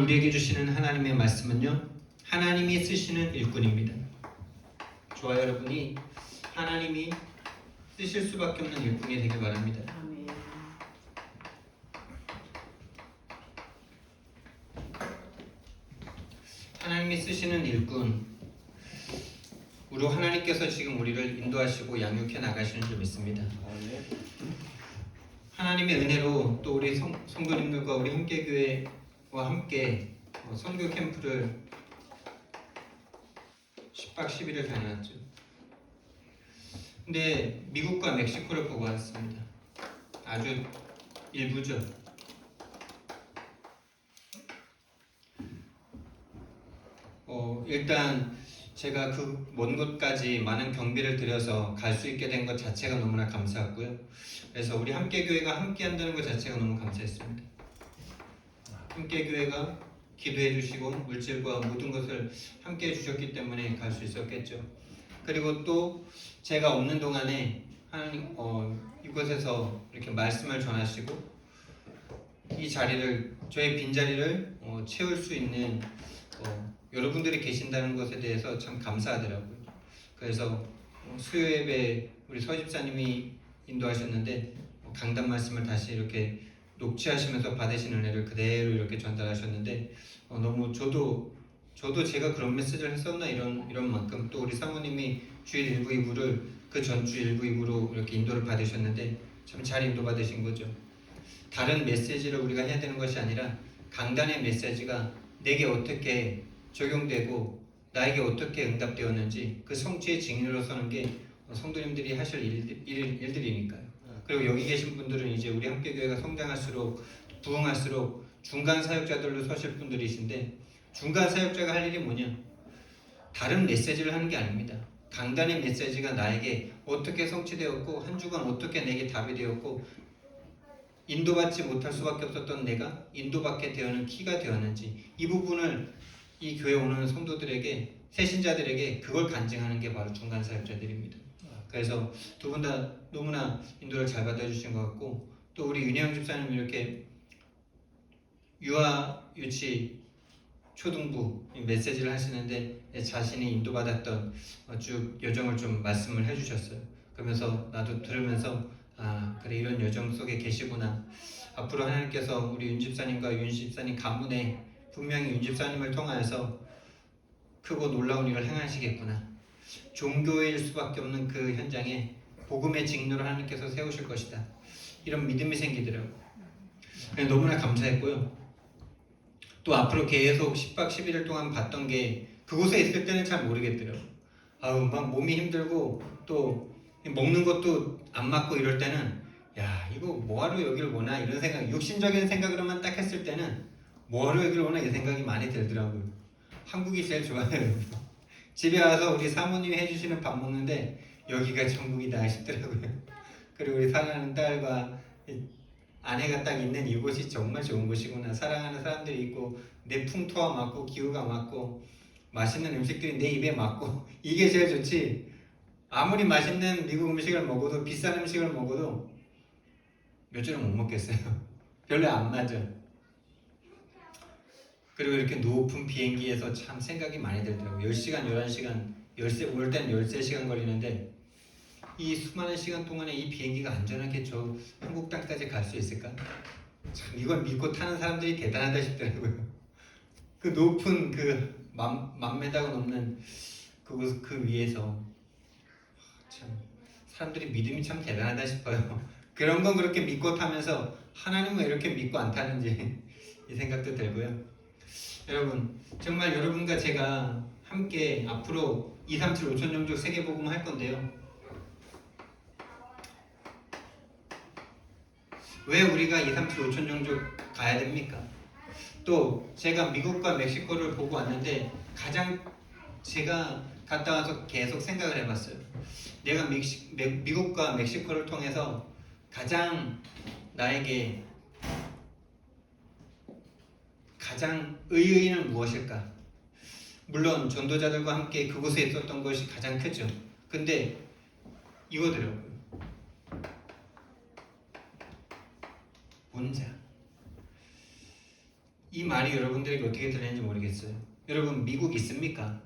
우리에게 주시는 하나님의 말씀은요, 하나님이 쓰시는 일꾼입니다. 저와 여러분이 하나님이 쓰실 수밖에 없는 일꾼이 되길 바랍니다. 아멘. 하나님이 쓰시는 일꾼, 우리 하나님께서 지금 우리를 인도하시고 양육해 나가시는 줄 믿습니다. 하나님의 은혜로 또 우리 성도님들과 우리 함께교회와 함께 선교 캠프를 10박 11일 다녀왔죠. 근데 미국과 멕시코를 보고 왔습니다. 아주 일부죠. 일단 제가 그 먼 곳까지 많은 경비를 들여서 갈 수 있게 된 것 자체가 너무나 감사했고요. 그래서 우리 함께교회가 함께한다는 것 자체가 너무 감사했습니다. 함께교회가 기도해 주시고 물질과 모든 것을 함께해 주셨기 때문에 갈 수 있었겠죠. 그리고 또 제가 없는 동안에 하나님 이곳에서 이렇게 말씀을 전하시고 이 자리를, 저의 빈자리를 채울 수 있는 여러분들이 계신다는 것에 대해서 참 감사하더라고요. 그래서 수요 예배 우리 서집사님이 인도하셨는데 강단 말씀을 다시 이렇게 녹취하시면서 받으신 은혜를 그대로 이렇게 전달하셨는데 너무 저도 제가 그런 메시지를 했었나 이런 만큼, 또 우리 사모님이 주일 1부 2부를 그 전주 1부 2부로 이렇게 인도를 받으셨는데 참 잘 인도 받으신 거죠. 다른 메시지를 우리가 해야 되는 것이 아니라 강단의 메시지가 내게 어떻게 적용되고 나에게 어떻게 응답되었는지 그 성취의 증인으로 서는 게 성도님들이 하실 일들이니까요. 그리고 여기 계신 분들은 이제 우리 함께교회가 성장할수록 부흥할수록 중간 사역자들로 서실 분들이신데, 중간 사역자가 할 일이 뭐냐? 다른 메시지를 하는 게 아닙니다. 강단의 메시지가 나에게 어떻게 성취되었고 한 주간 어떻게 내게 답이 되었고 인도받지 못할 수밖에 없었던 내가 인도받게 되는 키가 되었는지, 이 부분을 이 교회 오는 성도들에게, 새신자들에게 그걸 간증하는 게 바로 중간 사역자들입니다. 그래서 두 분 다 너무나 인도를 잘 받아주신 것 같고, 또 우리 윤혜영 집사님 이렇게 유아, 유치, 초등부 메시지를 하시는데 자신이 인도받았던 쭉 여정을 좀 말씀을 해주셨어요. 그러면서 나도 들으면서 그래, 이런 여정 속에 계시구나. 앞으로 하나님께서 우리 윤 집사님과 윤 집사님 가문에 분명히 윤 집사님을 통하여서 크고 놀라운 일을 행하시겠구나. 종교일 수밖에 없는 그 현장에 복음의 직로를 하나님께서 세우실 것이다. 이런 믿음이 생기더라고요. 너무나 감사했고요. 또 앞으로 계속 10박 11일 동안 봤던 게, 그곳에 있을 때는 잘 모르겠더라고요. 막 몸이 힘들고 또 먹는 것도 안 맞고 이럴 때는 야, 이거 뭐하러 여기를 오나 이런 생각, 육신적인 생각으로만 딱 했을 때는 뭐하러 여기를 오나 이 생각이 많이 들더라고요. 한국이 제일 좋아요. 집에 와서 우리 사모님이 해주시는 밥 먹는데 여기가 천국이다 싶더라고요. 그리고 우리 사랑하는 딸과 아내가 딱 있는 이곳이 정말 좋은 곳이구나. 사랑하는 사람들이 있고 내 풍토와 맞고 기후가 맞고 맛있는 음식들이 내 입에 맞고 이게 제일 좋지. 아무리 맛있는 미국 음식을 먹어도, 비싼 음식을 먹어도 몇 줄은 못 먹겠어요. 별로 안 맞아. 그리고 이렇게 높은 비행기에서 참 생각이 많이 들더라고요. 10시간, 11시간, 올 때는 13시간 걸리는데 이 수많은 시간 동안에 이 비행기가 안전하게 저 한국 땅까지 갈 수 있을까? 참 이걸 믿고 타는 사람들이 대단하다 싶더라고요. 그 높은 그 만 메다가 넘는 그 위에서 참 사람들이 믿음이 참 대단하다 싶어요. 그런 건 그렇게 믿고 타면서 하나님은 이렇게 믿고 안 타는지 이 생각도 들고요. 여러분, 정말 여러분과 제가 함께 앞으로 2, 3, 7, 5천 종족 세계복음 할 건데요. 왜 우리가 2, 3, 7, 5천 종족 가야 됩니까? 또 제가 미국과 멕시코를 보고 왔는데 가장 제가 갔다 와서 계속 생각을 해봤어요. 내가 미국과 멕시코를 통해서 가장 나에게 가장 의의는 무엇일까? 물론 전도자들과 함께 그곳에 있었던 것이 가장 크죠. 근데 이거더라고요. 혼자 이 말이 여러분들에게 어떻게 들리는지 모르겠어요. 여러분 미국 있습니까?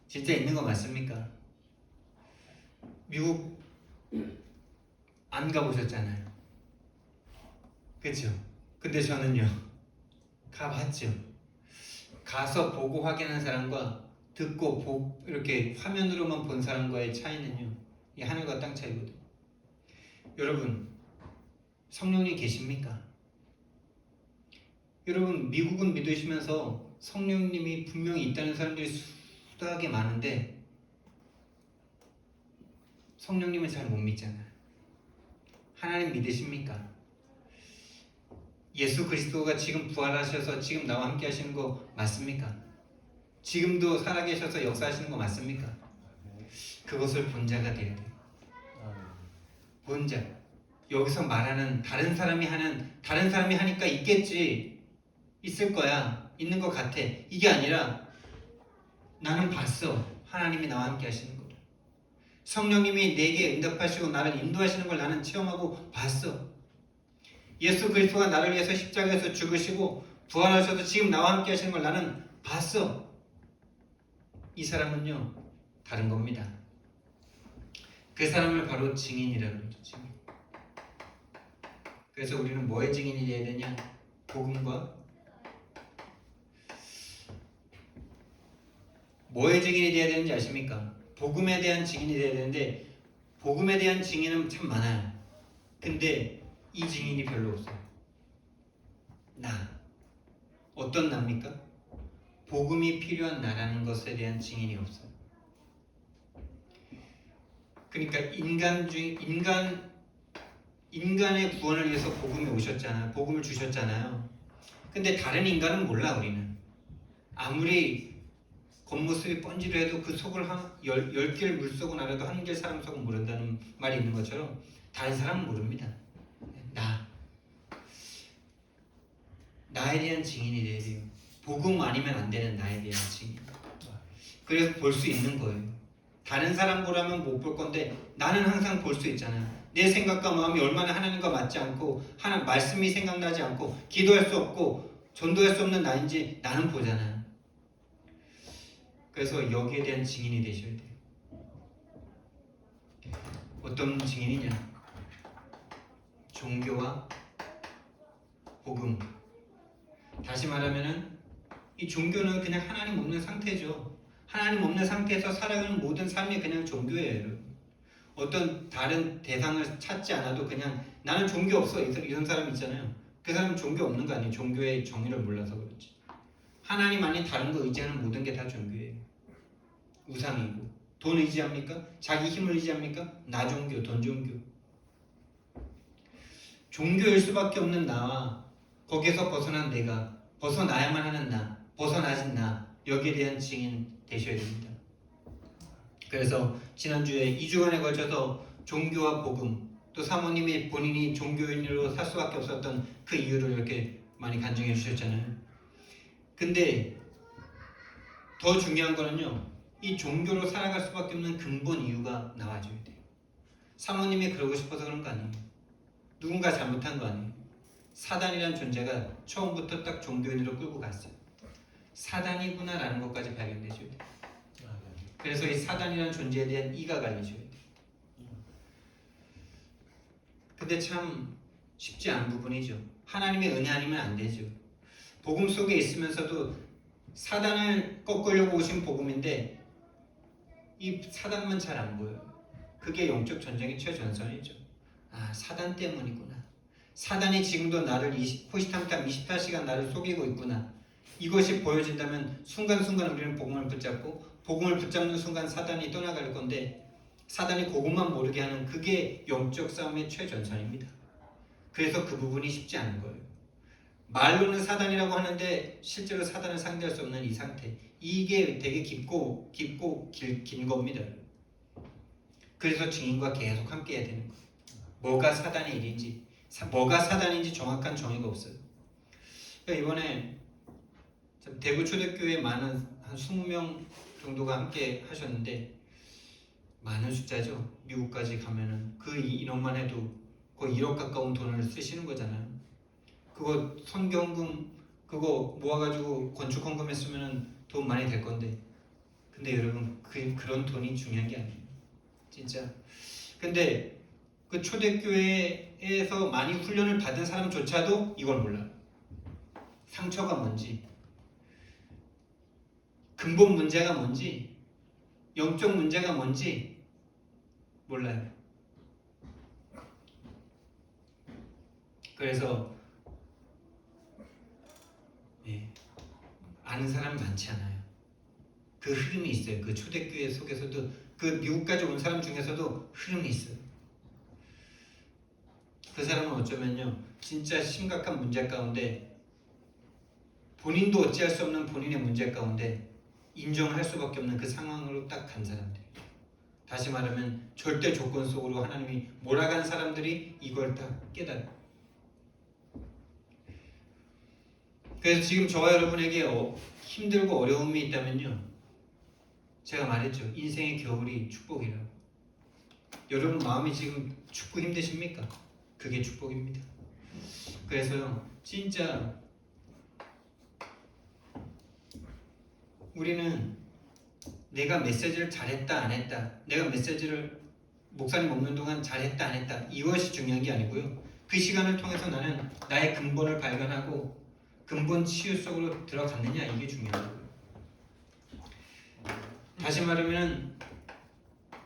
진짜 있는 거 맞습니까? 미국 안 가보셨잖아요. 그렇죠? 근데 저는요 가봤죠. 가서 보고 확인한 사람과 듣고 이렇게 화면으로만 본 사람과의 차이는요 이 하늘과 땅 차이거든요. 여러분 성령님 계십니까? 여러분 미국은 믿으시면서 성령님이 분명히 있다는 사람들이 수다하게 많은데 성령님은 잘 못 믿잖아요. 하나님 믿으십니까? 예수 그리스도가 지금 부활하셔서 지금 나와 함께 하시는 거 맞습니까? 지금도 살아계셔서 역사하시는 거 맞습니까? 그것을 본 자가 되어야 돼요. 본 자. 여기서 말하는 다른 사람이 하니까 있겠지, 있을 거야, 있는 것 같아, 이게 아니라 나는 봤어. 하나님이 나와 함께 하시는 거. 성령님이 내게 응답하시고 나를 인도하시는 걸 나는 체험하고 봤어. 예수 그리스도가 나를 위해서 십자가에서 죽으시고 부활하셔서 지금 나와 함께 하시는 걸 나는 봤어. 이 사람은요 다른 겁니다. 그 사람을 바로 증인이라고 그러죠. 증인. 그래서 우리는 뭐의 증인이 되어야 되냐? 복음과 뭐의 증인이 되어야 되는지 아십니까? 복음에 대한 증인이 되어야 되는데 복음에 대한 증인은 참 많아요. 근데 이 증인이 별로 없어요. 나. 어떤 나입니까? 복음이 필요한 나라는 것에 대한 증인이 없어요. 그러니까 인간의 구원을 위해서 복음이 오셨잖아요. 복음을 주셨잖아요. 근데 다른 인간은 몰라. 우리는 아무리 겉모습이 번지려 해도 그 속을 열 개를 물속은 알아도 한 개 사람 속은 모른다는 말이 있는 것처럼 다른 사람은 모릅니다. 나에 대한 증인이 돼야 돼요. 복음 아니면 안 되는 나에 대한 증인. 그래서 볼 수 있는 거예요. 다른 사람 보라면 못 볼 건데 나는 항상 볼 수 있잖아요. 내 생각과 마음이 얼마나 하나님과 맞지 않고 하나님 말씀이 생각나지 않고 기도할 수 없고 전도할 수 없는 나인지 나는 보잖아요. 그래서 여기에 대한 증인이 되셔야 돼요. 어떤 증인이냐? 종교와 복음. 다시 말하면은 이 종교는 그냥 하나님 없는 상태죠. 하나님 없는 상태에서 살아가는 모든 삶이 그냥 종교예요. 어떤 다른 대상을 찾지 않아도 그냥 나는 종교 없어 이런 사람 있잖아요. 그 사람은 종교 없는 거 아니에요. 종교의 정의를 몰라서 그렇지. 하나님 아닌 다른 거 의지하는 모든 게 다 종교예요. 우상이고. 돈 의지합니까? 자기 힘을 의지합니까? 나 종교, 돈 종교. 종교일 수밖에 없는 나와 거기에서 벗어난 내가, 벗어나야만 하는 나, 벗어나진 나, 여기에 대한 증인 되셔야 됩니다. 그래서 지난주에 2주간에 걸쳐서 종교와 복음, 또 사모님이 본인이 종교인으로 살 수밖에 없었던 그 이유를 이렇게 많이 간증해 주셨잖아요. 근데 더 중요한 거는요, 이 종교로 살아갈 수밖에 없는 근본 이유가 나와줘야 돼요. 사모님이 그러고 싶어서 그런 거 아니에요. 누군가 잘못한 거 아니에요. 사단이라는 존재가 처음부터 딱 종교인으로 끌고 갔어요. 사단이구나라는 것까지 발견되셔야 돼요. 그래서 이 사단이라는 존재에 대한 이가 갈리셔야 돼요. 근데 참 쉽지 않은 부분이죠. 하나님의 은혜 아니면 안 되죠. 복음 속에 있으면서도 사단을 꺾으려고 오신 복음인데 이 사단만 잘 안 보여요. 그게 영적 전쟁의 최전선이죠. 아, 사단 때문이구나. 사단이 지금도 나를 호시탐탐 24시간 나를 속이고 있구나. 이것이 보여진다면 순간순간 우리는 복음을 붙잡고 복음을 붙잡는 순간 사단이 떠나갈 건데 사단이 그것만 모르게 하는 그게 영적 싸움의 최전선입니다. 그래서 그 부분이 쉽지 않은 거예요. 말로는 사단이라고 하는데 실제로 사단을 상대할 수 없는 이 상태, 이게 되게 깊고 긴 겁니다. 그래서 증인과 계속 함께 해야 되는 거예요. 뭐가 사단의 일인지, 뭐가 사단인지 정확한 정의가 없어요. 그러니까 이번에 대구 초대교회 많은 한 20명 정도가 함께 하셨는데 많은 숫자죠. 미국까지 가면은 그 인원만 해도 거의 1억 가까운 돈을 쓰시는 거잖아요. 그거 선경금, 그거 모아가지고 건축 헌금했으면 돈 많이 될 건데, 근데 여러분 그런 돈이 중요한 게 아니에요. 진짜. 근데 그 초대교회에서 많이 훈련을 받은 사람조차도 이걸 몰라요. 상처가 뭔지, 근본 문제가 뭔지, 영적 문제가 뭔지 몰라요. 그래서 아는 사람 많지 않아요. 그 흐름이 있어요. 그 초대교회 속에서도, 그 미국까지 온 사람 중에서도 흐름이 있어요. 그 사람은 어쩌면요, 진짜 심각한 문제 가운데, 본인도 어찌할 수 없는 본인의 문제 가운데 인정할 수밖에 없는 그 상황으로 딱 간 사람들. 다시 말하면 절대 조건 속으로 하나님이 몰아간 사람들이 이걸 딱 깨달아요. 그래서 지금 저와 여러분에게 힘들고 어려움이 있다면요, 제가 말했죠. 인생의 겨울이 축복이라고. 여러분 마음이 지금 춥고 힘드십니까? 그게 축복입니다. 그래서요, 진짜 우리는 내가 메시지를 잘했다 안 했다, 내가 메시지를 목사님 없는 동안 잘했다 안 했다, 이것이 중요한 게 아니고요, 그 시간을 통해서 나는 나의 근본을 발견하고 근본 치유 속으로 들어갔느냐, 이게 중요하고요. 다시 말하면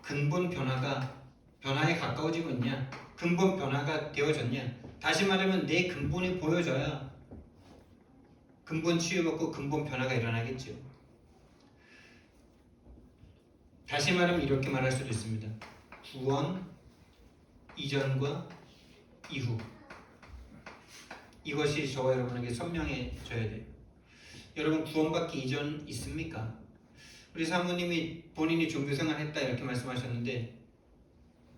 근본 변화에 가까워지고 있냐, 근본 변화가 되어졌냐. 다시 말하면 내 근본이 보여져야 근본 치유받고 근본 변화가 일어나겠죠. 다시 말하면 이렇게 말할 수도 있습니다. 구원 이전과 이후, 이것이 저와 여러분에게 선명해져야 돼요. 여러분 구원받기 이전 있습니까? 우리 사모님이 본인이 종교생활 했다 이렇게 말씀하셨는데,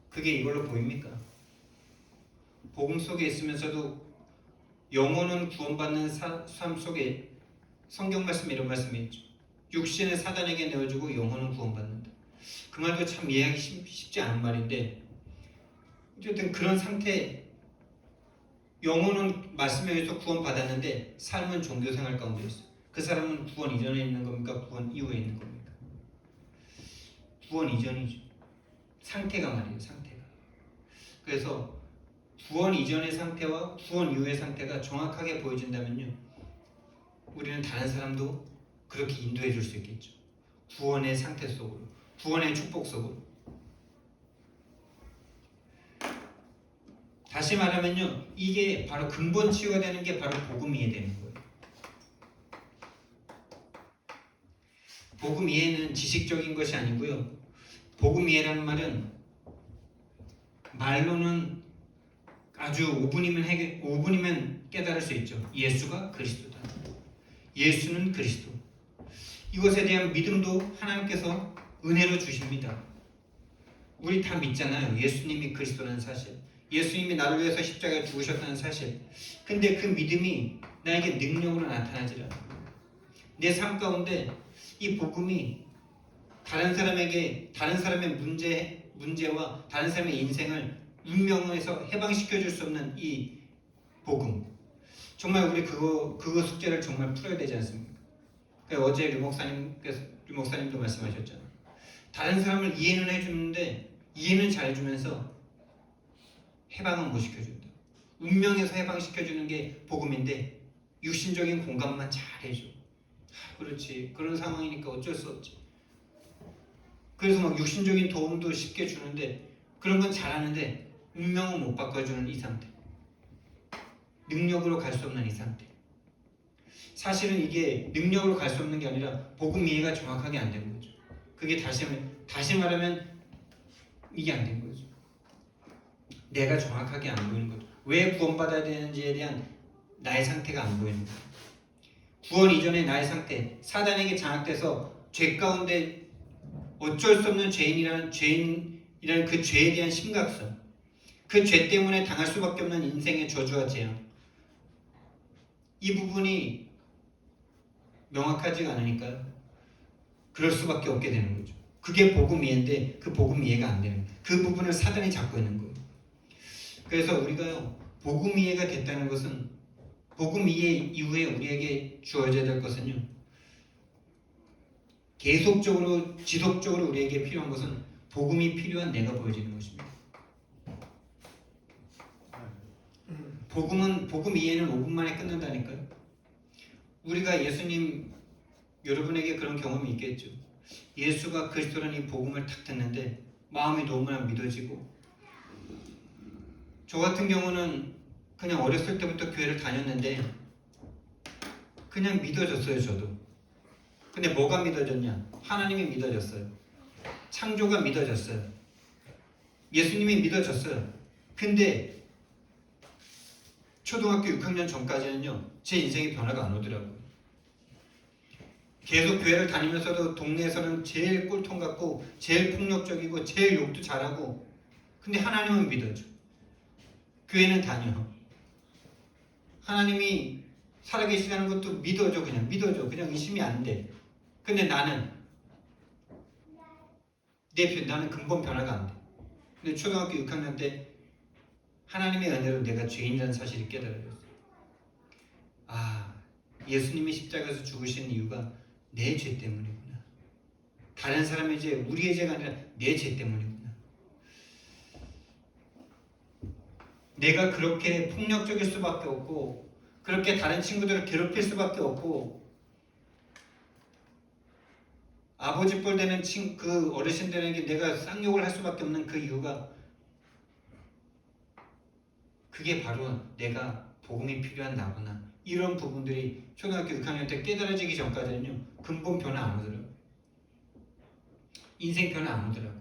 그게 이걸로 보입니까? 복음 속에 있으면서도 영혼은 구원받는 삶 속에 성경 말씀에 이런 말씀이 있죠. 육신은 사단에게 내어주고 영혼은 구원받는다. 그 말도 참 이해하기 쉽지 않은 말인데, 어쨌든 그런 상태, 영혼은 말씀에 의해서 구원받았는데 삶은 종교생활 가운데 있어요. 그 사람은 구원 이전에 있는 겁니까? 구원 이후에 있는 겁니까? 구원 이전이죠. 상태가 말이에요. 상태가. 그래서 구원 이전의 상태와 구원 이후의 상태가 정확하게 보여진다면요, 우리는 다른 사람도 그렇게 인도해 줄 수 있겠죠. 구원의 상태 속으로, 구원의 축복 속으로. 다시 말하면요, 이게 바로 근본 치유가 되는 게 바로 복음 이해되는 거예요. 복음 이해는 지식적인 것이 아니고요, 복음 이해라는 말은 말로는 아주 5분이면 깨달을 수 있죠. 예수가 그리스도다. 예수는 그리스도. 이것에 대한 믿음도 하나님께서 은혜로 주십니다. 우리 다 믿잖아요. 예수님이 그리스도라는 사실, 예수님이 나를 위해서 십자가에 죽으셨다는 사실. 근데 그 믿음이 나에게 능력으로 나타나질 않아요. 내 삶 가운데 이 복음이 다른 사람에게, 다른 사람의 문제와 다른 사람의 인생을 운명에서 해방시켜 줄 수 없는 이 복음, 정말 우리 그거 숙제를 정말 풀어야 되지 않습니까? 어제 류 목사님도 말씀하셨잖아요. 다른 사람을 이해는 해주는데, 이해는 잘해주면서 해방은 못 시켜준다. 운명에서 해방시켜주는 게 복음인데 육신적인 공감만 잘해줘. 그렇지, 그런 상황이니까 어쩔 수 없지. 그래서 막 육신적인 도움도 쉽게 주는데, 그런 건 잘하는데 운명은 못 바꿔주는 이 상태, 능력으로 갈 수 없는 이 상태. 사실은 이게 능력으로 갈 수 없는 게 아니라 복음 이해가 정확하게 안 된 거죠. 그게 다시 말하면 이게 안 된 거죠. 내가 정확하게 안 보이는 거죠. 왜 구원받아야 되는지에 대한 나의 상태가 안 보이는 거예요. 구원 이전의 나의 상태, 사단에게 장악돼서 죄 가운데 어쩔 수 없는 죄인이라는 그 죄에 대한 심각성, 그 죄 때문에 당할 수밖에 없는 인생의 저주와 재앙, 이 부분이 명확하지가 않으니까요, 그럴 수밖에 없게 되는 거죠. 그게 복음 이해인데 그 복음 이해가 안 되는 거예요. 그 부분을 사단이 잡고 있는 거예요. 그래서 우리가요, 복음 이해가 됐다는 것은 복음 이후에 우리에게 주어져야 될 것은요, 계속적으로 지속적으로 우리에게 필요한 것은 복음이 필요한 내가 보여지는 것입니다. 복음 이해는 5분 만에 끝난다니까요. 우리가 예수님, 여러분에게 그런 경험이 있겠죠. 예수가 그리스도라는 이 복음을 탁 듣는데 마음이 너무나 믿어지고, 저 같은 경우는 그냥 어렸을 때부터 교회를 다녔는데 그냥 믿어졌어요. 저도. 근데 뭐가 믿어졌냐? 하나님이 믿어졌어요. 창조가 믿어졌어요. 예수님이 믿어졌어요. 근데 초등학교 6학년 전까지는요, 제 인생이 변화가 안 오더라고요. 계속 교회를 다니면서도 동네에서는 제일 꼴통 같고 제일 폭력적이고 제일 욕도 잘하고, 근데 하나님은 믿어줘. 교회는 다녀. 하나님이 살아계시다는 것도 믿어줘. 그냥 믿어줘. 그냥 의심이 안 돼. 근데 나는 나는 근본 변화가 안 돼. 근데 초등학교 6학년 때 하나님의 은혜로 내가 죄인이라는 사실을 깨달았어요. 아, 예수님이 십자가에서 죽으신 이유가 내 죄 때문이구나. 다른 사람의 죄, 우리의 죄가 아니라 내 죄 때문이구나. 내가 그렇게 폭력적일 수밖에 없고, 그렇게 다른 친구들을 괴롭힐 수밖에 없고, 아버지 뻘 되는 그 어르신들에게 내가 쌍욕을 할 수밖에 없는 그 이유가, 그게 바로 내가 복음이 필요한 나구나. 이런 부분들이 초등학교 6학년 때 깨달아지기 전까지는요, 근본 변화 안 오더라고요. 인생 변화 안 오더라고요.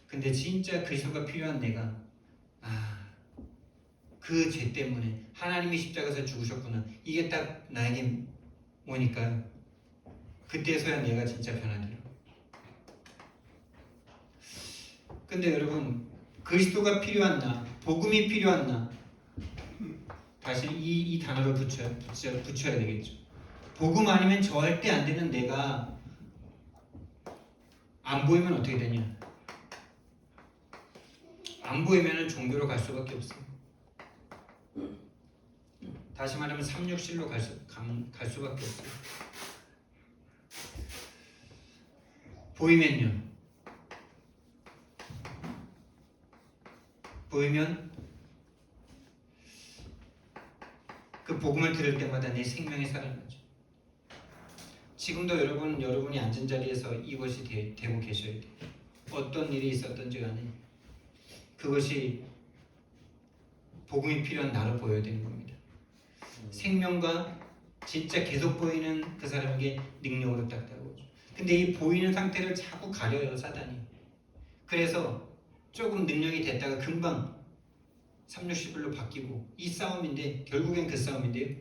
근데 진짜 그리스도가 필요한 내가, 그 죄 때문에 하나님이 십자가에서 죽으셨구나. 이게 딱 나에게 오니까요, 그때서야 내가 진짜 변하더라고요. 근데 여러분, 그리스도가 필요한 나, 복음이 필요한 나, 다시 이 단어를 붙여야 되겠죠. 복음 아니면 절대 안 되는 내가 안 보이면 어떻게 되냐? 안 보이면 종교로 갈 수밖에 없어요. 다시 말하면 삼육실로 갈 수밖에 없어요. 보이면 그 복음을 들을 때마다 내 생명이 살아나죠. 지금도 여러분이 앉은 자리에서 이것이 되고 계셔야 돼요. 어떤 일이 있었던지 간에 그것이 복음이 필요한 나로 보여야 되는 겁니다. 생명과 진짜 계속 보이는 그 사람에게 능력으로 딱 다가오죠. 근데 이 보이는 상태를 자꾸 가려요, 사단이. 그래서 조금 능력이 됐다가 금방 360일로 바뀌고, 이 싸움인데, 결국엔 그 싸움인데요,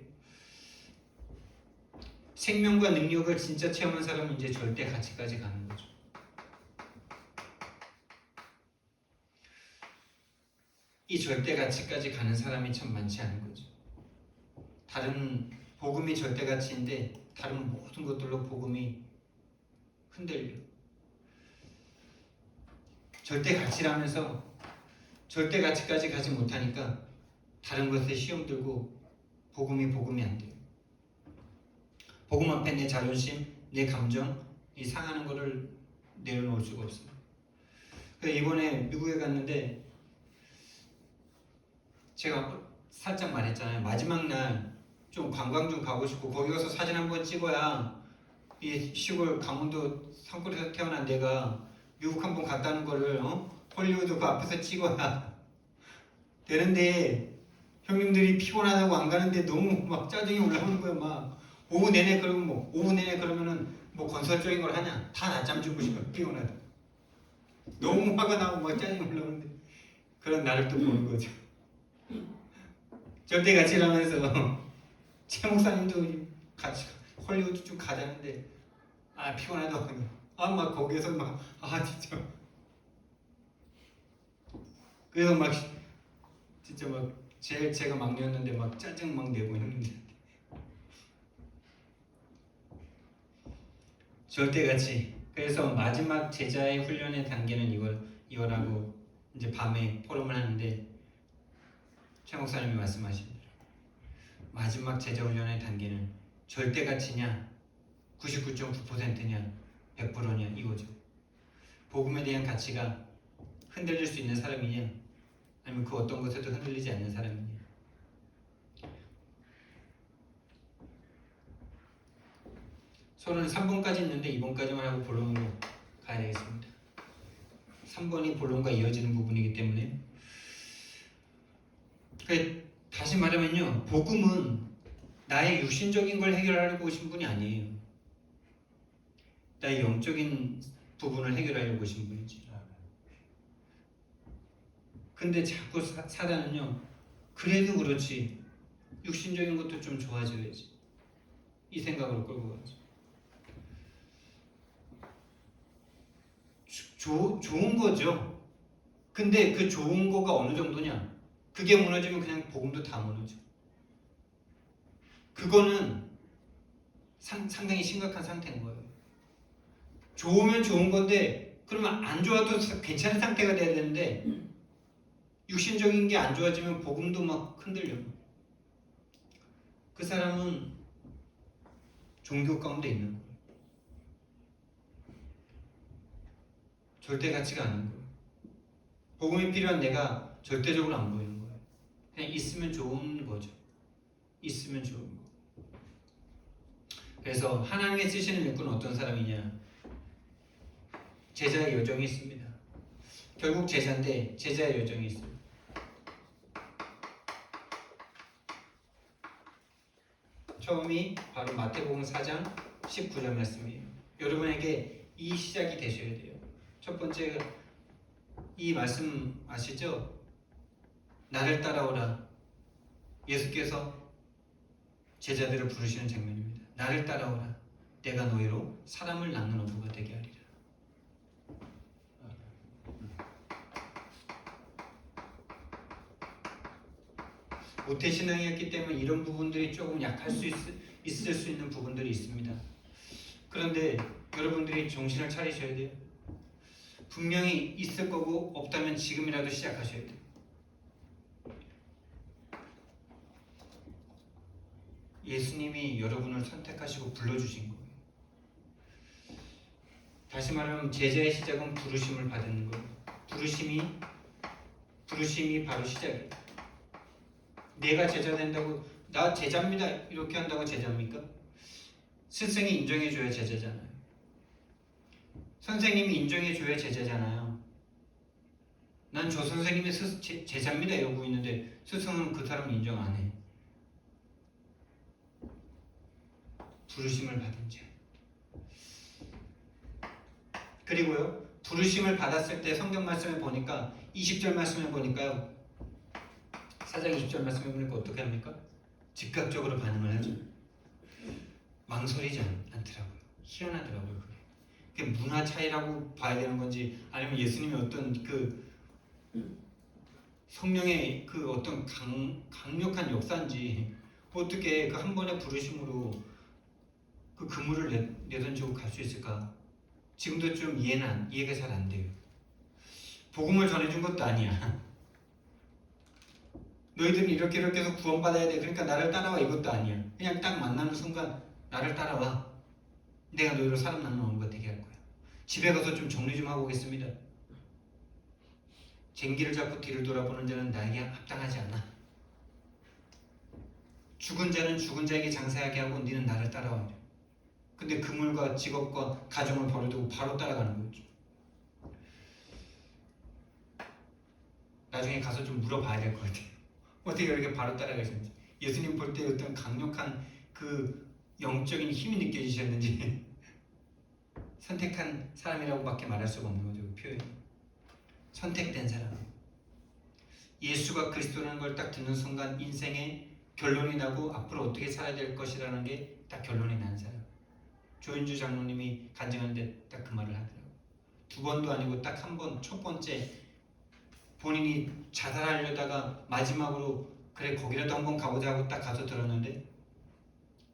생명과 능력을 진짜 체험한 사람은 이제 절대 가치까지 가는 거죠. 이 절대 가치까지 가는 사람이 참 많지 않은 거죠. 다른 복음이 절대 가치인데 다른 모든 것들로 복음이 흔들려. 절대 가치라면서 절대 가치까지 가지 못하니까 다른 것에 시험 들고 복음이 안 돼요. 복음 앞에 내 자존심, 내 감정, 이 상하는 거를 내려놓을 수가 없어요. 그래서 이번에 미국에 갔는데 제가 살짝 말했잖아요. 마지막 날 좀 관광 좀 가고 싶고, 거기 가서 사진 한번 찍어야 이 시골 강원도 산골에서 태어난 내가 미국 한번 갔다는 거를 헐리우드 그 앞에서 찍어야 되는데, 형님들이 피곤하다고 안 가는데 너무 막 짜증이 올라오는 거예요. 막 오후 내내 그러면은 뭐 건설적인 걸 하냐? 다 낮잠 주고 싶어. 피곤하다. 너무 화가 나고 막 짜증이 올라오는데 그런 나를 또 보는 거죠. 절대 가치라면서 최 목사님도 같이 헐리우드 좀 가자는데 피곤하다고 막 거기에서 진짜 그래서 막 진짜 막 제가 막내였는데 막 짜증 막 내고 했는데, 절대가치. 그래서 마지막 제자의 훈련의 단계는 이거라고 이제 밤에 포럼을 하는데, 최 목사님이 말씀하신 대로 마지막 제자훈련의 단계는 절대가치냐 99.9%냐 100%냐 이거죠. 복음에 대한 가치가 흔들릴 수 있는 사람이냐 아니면 그 어떤 것에도 흔들리지 않는 사람이냐. 서론은 3번까지 있는데 2번까지만 하고 본론으로 가야 되겠습니다. 3번이 본론과 이어지는 부분이기 때문에 다시 말하면요, 복음은 나의 육신적인 걸 해결하려고 오신 분이 아니에요. 나의 영적인 부분을 해결하려고 오신 분이지. 근데 자꾸 사단은요, 그래도 그렇지 육신적인 것도 좀 좋아져야지 이 생각으로 끌고 가죠. 좋은 거죠. 근데 그 좋은 거가 어느 정도냐? 그게 무너지면 그냥 복음도 다 무너져. 그거는 상당히 심각한 상태인 거예요. 좋으면 좋은 건데 그러면 안 좋아도 괜찮은 상태가 돼야 되는데 육신적인 게 안 좋아지면 복음도 막 흔들려. 그 사람은 종교 가운데 있는 거예요. 절대 가치가 않은 거예요. 복음이 필요한 내가 절대적으로 안 보이는 거예요. 그냥 있으면 좋은 거죠. 있으면 좋은 거. 그래서 하나님의 쓰시는 일꾼은 어떤 사람이냐? 제자의 여정이 있습니다. 결국 제자인데 제자의 여정이 있어요. 처음이 바로 마태복음 4장 19절 말씀이에요. 여러분에게 이 시작이 되셔야 돼요. 첫 번째 이 말씀 아시죠? 나를 따라오라. 예수께서 제자들을 부르시는 장면입니다. 나를 따라오라. 내가 너희로 사람을 낳는 어부가 되게 하리라. 모태신앙이었기 때문에 이런 부분들이 조금 약할 수 있을 수 있는 부분들이 있습니다. 그런데 여러분들이 정신을 차리셔야 돼요. 분명히 있을 거고 없다면 지금이라도 시작하셔야 돼요. 예수님이 여러분을 선택하시고 불러주신 거예요. 다시 말하면 제자의 시작은 부르심을 받는 거예요. 부르심이 바로 시작이에요. 내가 제자 된다고 나 제자입니다 이렇게 한다고 제자입니까? 스승이 인정해줘야 제자잖아요. 선생님이 인정해줘야 제자잖아요. 난 저 선생님의 제자입니다 이러고 있는데 스승은 그 사람 인정 안 해. 부르심을 받은 자. 그리고요, 부르심을 받았을 때 성경 말씀에 보니까 20절 말씀에 보니까요, 4장 20절 말씀에 보니까 어떻게 합니까? 즉각적으로 반응을 하죠. 망설이지 않더라고요. 희한하더라고요. 그게 문화 차이라고 봐야 되는 건지 아니면 예수님의 어떤 그 성령의 그 어떤 강력한 역사인지 어떻게 그 한 번의 부르심으로 그 그물을 내던지고 갈 수 있을까? 지금도 좀 이해가 잘 안 돼요. 복음을 전해준 것도 아니야. 너희들은 이렇게 해서 구원받아야 돼. 그러니까 나를 따라와 이것도 아니야. 그냥 딱 만나는 순간 나를 따라와. 내가 너희로 사람 낳는 어부가 되게 할 거야. 집에 가서 좀 정리 좀 하고 오겠습니다. 쟁기를 잡고 뒤를 돌아보는 자는 나에게 합당하지 않아. 죽은 자는 죽은 자에게 장사하게 하고 너는 나를 따라와. 근데 그물과 직업과 가정을 버려두고 바로 따라가는 거죠. 나중에 가서 좀 물어봐야 될 것 같아요. 어떻게 이렇게 바로 따라가셨는지, 예수님 볼 때 어떤 강력한 그 영적인 힘이 느껴지셨는지 선택한 사람이라고밖에 말할 수가 없는 거죠. 그 표현이. 선택된 사람. 예수가 그리스도라는 걸 딱 듣는 순간 인생에 결론이 나고 앞으로 어떻게 살아야 될 것이라는 게 딱 결론이 난 사람. 조인주 장로님이 간증하는데 딱 그 말을 하더라고요. 두 번도 아니고 딱 한 번, 첫 번째 본인이 자살하려다가 마지막으로 그래 거기라도 한번 가보자 하고 딱 가서 들었는데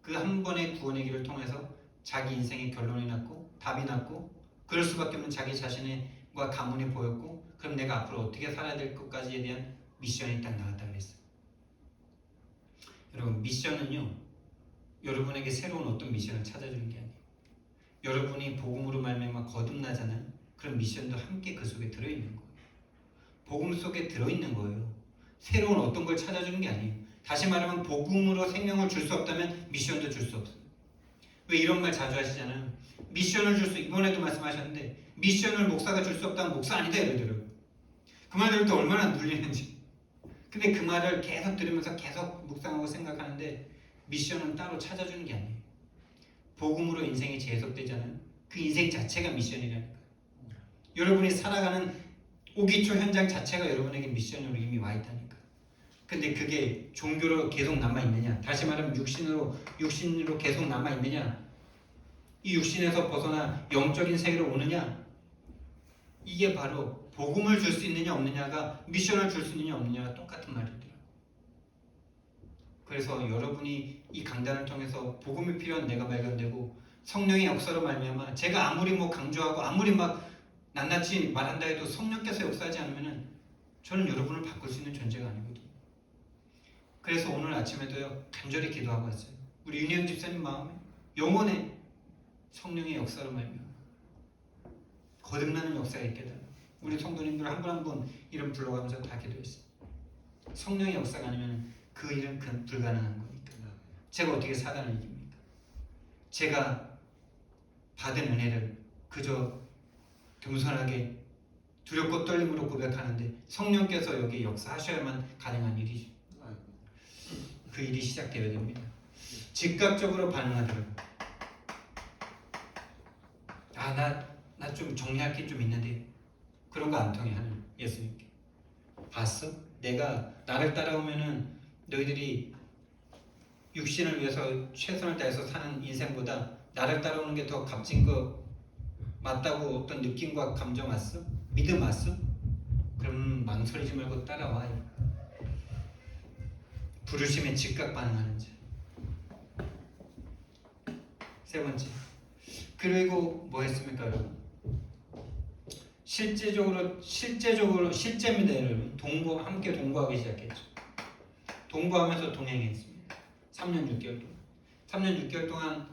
그 한 번의 구원의 길을 통해서 자기 인생의 결론이 났고 답이 났고 그럴 수밖에 없는 자기 자신과 가문이 보였고 그럼 내가 앞으로 어떻게 살아야 될 것까지에 대한 미션이 딱 나왔다 그랬어요. 여러분 미션은요 여러분에게 새로운 어떤 미션을 찾아주는 게 아니에요. 여러분이 복음으로 말미암아 거듭나잖아요. 그런 미션도 함께 그 속에 들어있는 거예요. 복음 속에 들어있는 거예요. 새로운 어떤 걸 찾아주는 게 아니에요. 다시 말하면 복음으로 생명을 줄 수 없다면 미션도 줄 수 없어요. 왜 이런 말 자주 하시잖아요. 미션을 줄 수, 이번에도 말씀하셨는데 미션을 목사가 줄 수 없다면 목사 아니다 이러더라고요. 그 말 들을 때 얼마나 눌리는지. 근데 그 말을 계속 들으면서 계속 묵상하고 생각하는데 미션은 따로 찾아주는 게 아니에요. 복음으로 인생이 재해석되잖아요. 그 인생 자체가 미션이라니까요. 여러분이 살아가는 오기초 현장 자체가 여러분에게 미션으로 이미 와 있다니까. 근데 그게 종교로 계속 남아 있느냐? 다시 말하면 육신으로 계속 남아 있느냐? 이 육신에서 벗어나 영적인 세계로 오느냐? 이게 바로 복음을 줄 수 있느냐 없느냐가 미션을 줄 수 있느냐 없느냐가 똑같은 말이더라고요. 그래서 여러분이 이 강단을 통해서 복음이 필요한 내가 발견되고 성령의 역사로 말미암아 제가 아무리 강조하고 아무리 낱낱이 말한다 해도 성령께서 역사하지 않으면은 저는 여러분을 바꿀 수 있는 존재가 아니거든요. 그래서 오늘 아침에도요 간절히 기도하고 왔어요. 우리 윤희영 집사님 마음에 영혼의 성령의 역사로 말미암아 거듭나는 역사가 있게 되라. 우리 성도님들 한 분 한 분 이름 불러가면서 다 기도했어요. 성령의 역사가 아니면 그 일은 불가능한 거니까. 제가 어떻게 사단을 이깁니까? 제가 받은 은혜를 그저 겸손하게 두렵고 떨림으로 고백하는데 성령께서 여기 역사하셔야만 가능한 일이죠. 그 일이 시작되어야 됩니다. 즉각적으로 반응하더라고요. 나 좀 정리할 게 좀 있는데 그런 거 안 통해 하는 예수님께. 봤어? 내가 나를 따라오면은 너희들이 육신을 위해서 최선을 다해서 사는 인생보다 나를 따라오는 게 더 값진 거 맞다고 어떤 느낌과 감정 왔어? 믿음 왔어? 그럼 망설이지 말고 따라와. 부르심에 즉각 반응하는 자. 세 번째. 그리고 뭐 했습니까, 여러분? 실제입니다, 여러분. 함께 동거하기 시작했죠. 동거하면서 동행했습니다. 3년 6개월 동안.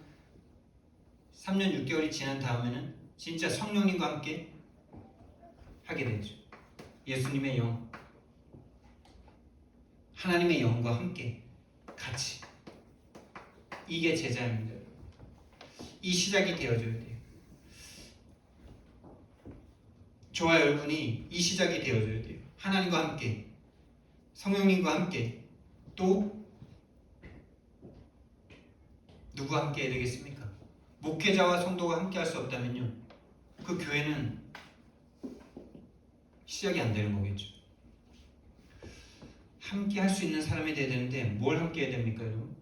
3년 6개월이 지난 다음에는 진짜 성령님과 함께 하게 되죠. 예수님의 영, 하나님의 영과 함께 같이. 이게 제자입니다. 이 시작이 되어줘야 돼요. 저와 여러분이 이 시작이 되어줘야 돼요. 하나님과 함께, 성령님과 함께, 또 누구와 함께 해야 되겠습니까? 목회자와 성도가 함께 할 수 없다면요, 그 교회는 시작이 안 되는 거겠죠. 함께 할 수 있는 사람이 돼야 되는데 뭘 함께 해야 됩니까, 여러분?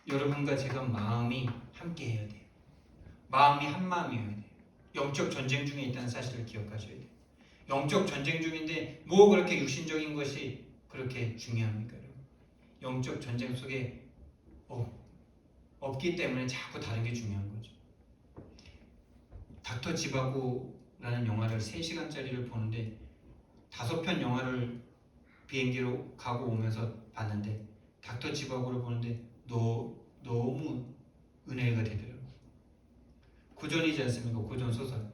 여러분과 제가 마음이 함께 해야 돼요. 마음이 한 마음이어야 돼요. 영적 전쟁 중에 있다는 사실을 기억하셔야 돼요. 영적 전쟁 중인데 뭐 그렇게 육신적인 것이 그렇게 중요합니까, 여러분? 영적 전쟁 속에 없기 때문에 자꾸 다른 게 중요한 거죠. 닥터 지바고라는 영화를 3시간짜리를 보는데 5편 영화를 비행기로 가고 오면서 봤는데 닥터 지바고를 보는데 너무 은혜가 되더라고요. 고전이지 않습니까? 고전 소설.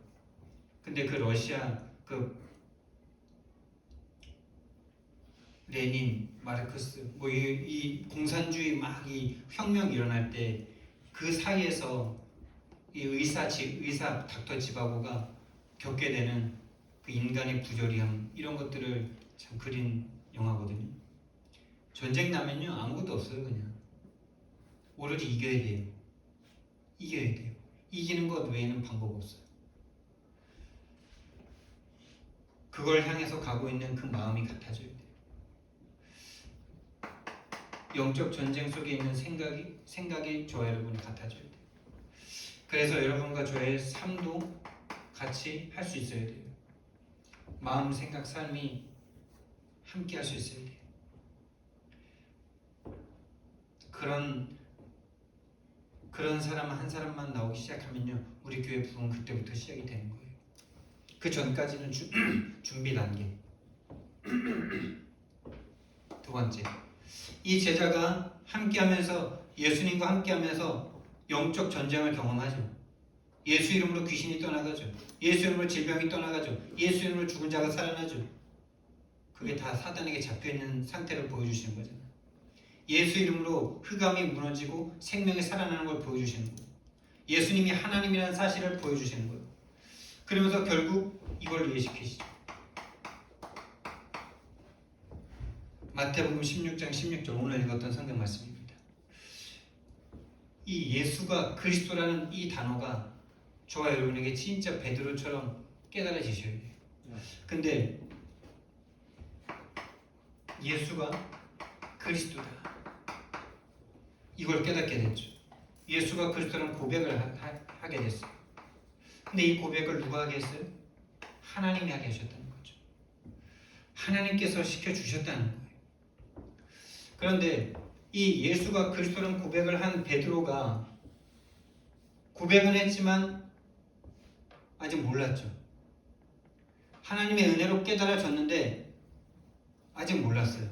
근데 그 러시아 레닌, 마르크스 이 공산주의 이 혁명 일어날 때 그 사이에서 이 의사 닥터 지바고가 겪게 되는 그 인간의 부조리함 이런 것들을 참 그린 영화거든요. 전쟁 나면요 아무것도 없어요. 그냥 오로지 이겨야 돼요. 이기는 것 외에는 방법 없어요. 그걸 향해서 가고 있는 그 마음이 같아져야 돼요. 영적 전쟁 속에 있는 생각이 저와 여러분이 같아져야 돼요. 그래서 여러분과 저의 삶도 같이 할 수 있어야 돼요. 마음, 생각, 삶이 함께 할 수 있어야 돼요. 그런 사람 한 사람만 나오기 시작하면요 우리 교회 부흥 그때부터 시작이 되는 거예요. 그 전까지는 준비 단계. 두 번째, 이 제자가 함께하면서 예수님과 함께하면서 영적 전쟁을 경험하죠. 예수 이름으로 귀신이 떠나가죠. 예수 이름으로 질병이 떠나가죠. 예수 이름으로 죽은 자가 살아나죠. 그게 다 사단에게 잡혀있는 상태를 보여주시는 거잖아요. 예수 이름으로 흑암이 무너지고 생명이 살아나는 걸 보여주시는 거예요. 예수님이 하나님이라는 사실을 보여주시는 거예요. 그러면서 결국 이걸 이해시키시죠. 마태복음 16장 16절 오늘 읽었던 성경 말씀입니다. 이 예수가 그리스도라는 이 단어가 저와 여러분에게 진짜 베드로처럼 깨달아지셔야 돼요. 근데 예수가 그리스도다 이걸 깨닫게 됐죠. 예수가 그리스도라는 고백을 하게 됐어요. 근데 이 고백을 누가 하게 했어요? 하나님이 하게 하셨다는 거죠. 하나님께서 시켜주셨다는 거예요. 그런데 이 예수가 그리스도라는 고백을 한 베드로가 고백은 했지만 아직 몰랐죠. 하나님의 은혜로 깨달아졌는데 아직 몰랐어요.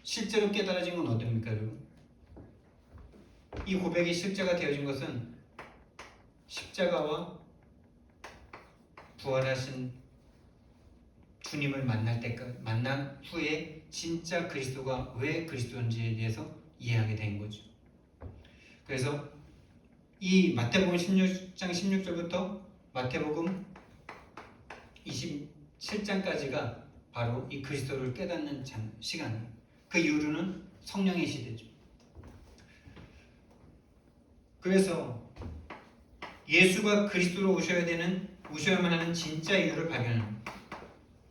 실제로 깨달아진 건 어떻습니까, 여러분? 이 고백이 실제가 되어진 것은 십자가와 부활하신 주님을 만난 후에 진짜 그리스도가 왜 그리스도인지에 대해서 이해하게 된 거죠. 그래서 이 마태복음 16장 16절부터 마태복음 27장까지가 바로 이 그리스도를 깨닫는 시간이에요. 그 이후로는 성령의 시대죠. 그래서 예수가 그리스도로 오셔야만 하는 진짜 이유를 발견합니다.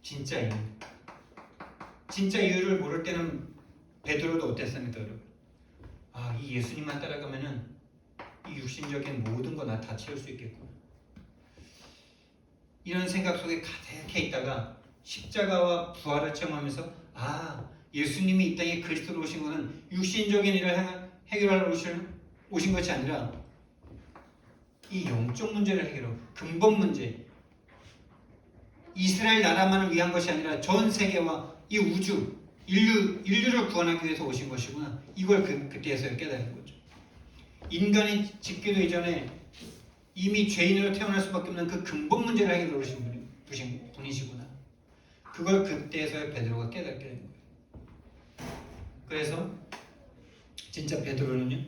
진짜 이유. 진짜 이유를 모를 때는 베드로도 어땠습니까, 여러분? 이 예수님만 따라가면은 이 육신적인 모든 거 나 다 채울 수 있겠구나. 이런 생각 속에 가득해 있다가 십자가와 부활을 체험하면서 예수님이 이 땅에 그리스도로 오신 것은 육신적인 일을 해결하러 오신 것이 아니라 이 영적 문제를 해결하고 근본 문제, 이스라엘 나라만을 위한 것이 아니라 전 세계와 이 우주, 인류를 구원하기 위해서 오신 것이구나. 이걸 그때에서 깨달은 거죠. 인간이 짓기도 이전에 이미 죄인으로 태어날 수밖에 없는 그 근본 문제를 해결해 오신 분이시구나. 그걸 그때에서 베드로가 깨닫게 된 거예요. 그래서 진짜 베드로는요,